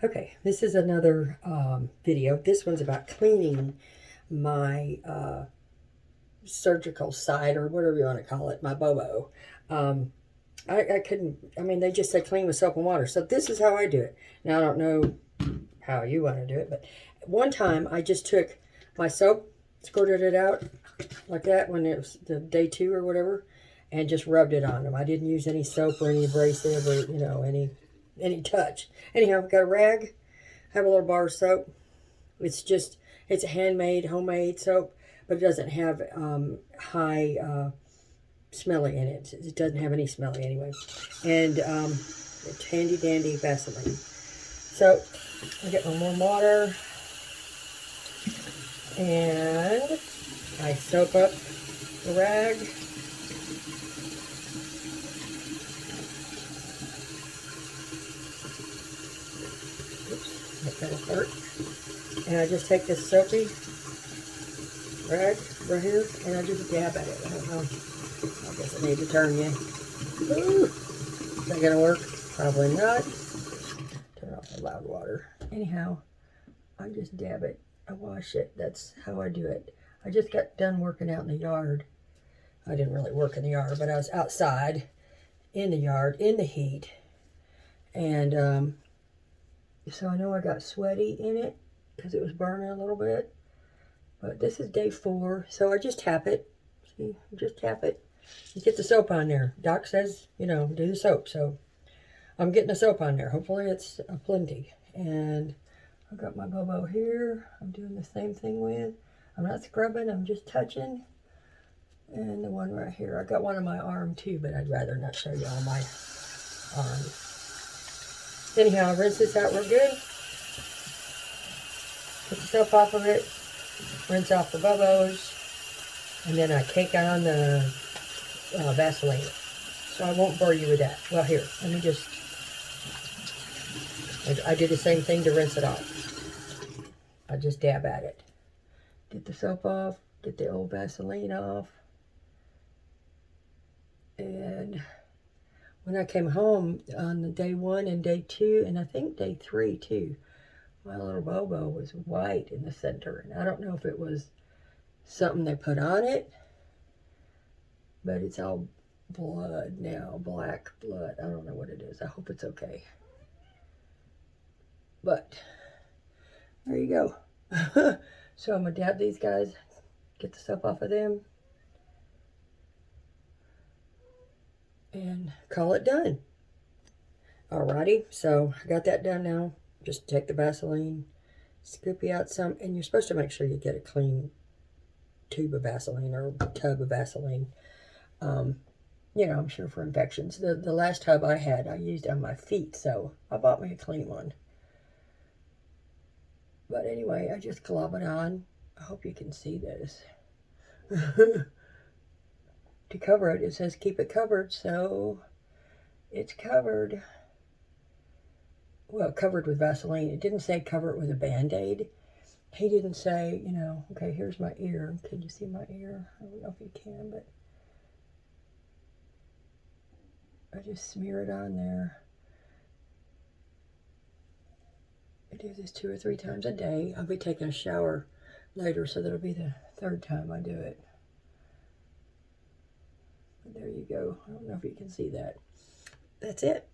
Okay, this is another video. This one's about cleaning my surgical site, or whatever you want to call it, my bobo. I couldn't, I mean, they just said clean with soap and water. So this is how I do it. Now, I don't know how you want to do it, but one time I just took my soap, squirted it out like that when it was the day 2 or whatever, and just rubbed it on them. I didn't use any soap or any abrasive or, you know, any touch. Anyhow, I've got a rag, have a little bar of soap. It's a handmade, homemade soap, but it doesn't have high smelly in it. It doesn't have any smelly anyway. And it's handy dandy Vaseline. So I get my warm water and I soak up the rag. Oops, that hurt. And I just take this soapy rag right here and I just dab at it. I don't know. I guess I need to turn you. Ooh, is that gonna work? Probably not. Turn off the loud water. Anyhow, I just dab it. I wash it. That's how I do it. I just got done working out in the yard. I didn't really work in the yard, but I was outside in the yard in the heat. And so I know I got sweaty in it because it was burning a little bit. But this is day 4, so I just tap it. See, just tap it. You get the soap on there. Doc says, you know, do the soap. So I'm getting the soap on there. Hopefully it's plenty. And I've got my bobo here. I'm doing the same thing with. I'm not scrubbing. I'm just touching. And the one right here. I got one on my arm too, but I'd rather not show you all my arm. Anyhow, I rinse this out real good. Put the soap off of it. Rinse off the bobos. And then I cake on the Vaseline. So I won't bore you with that. Well, here, let me just... I do the same thing to rinse it off. I just dab at it. Get the soap off. Get the old Vaseline off. And when I came home on the day 1 and day 2, and I think day 3 too, my little bobo was white in the center. And I don't know if it was something they put on it, but it's all blood now, black blood. I don't know what it is. I hope it's okay. But there you go. So I'm going to dab these guys, get the soap off of them, and call it done. Alrighty, so I got that done now. Just take the Vaseline, scoop you out some, and you're supposed to make sure you get a clean tube of Vaseline or tub of Vaseline. You know, I'm sure for infections. The last tub I had, I used on my feet, so I bought me a clean one. But anyway, I just glob it on. I hope you can see this. To cover it, it says keep it covered, so it's covered. Well, covered with Vaseline. It didn't say cover it with a Band-Aid. He didn't say, you know, okay, here's my ear. Can you see my ear? I don't know if you can, but I just smear it on there. I do this 2 or 3 times a day. I'll be taking a shower later, so that'll be the 3rd time I do it. But there you go. I don't know if you can see that. That's it.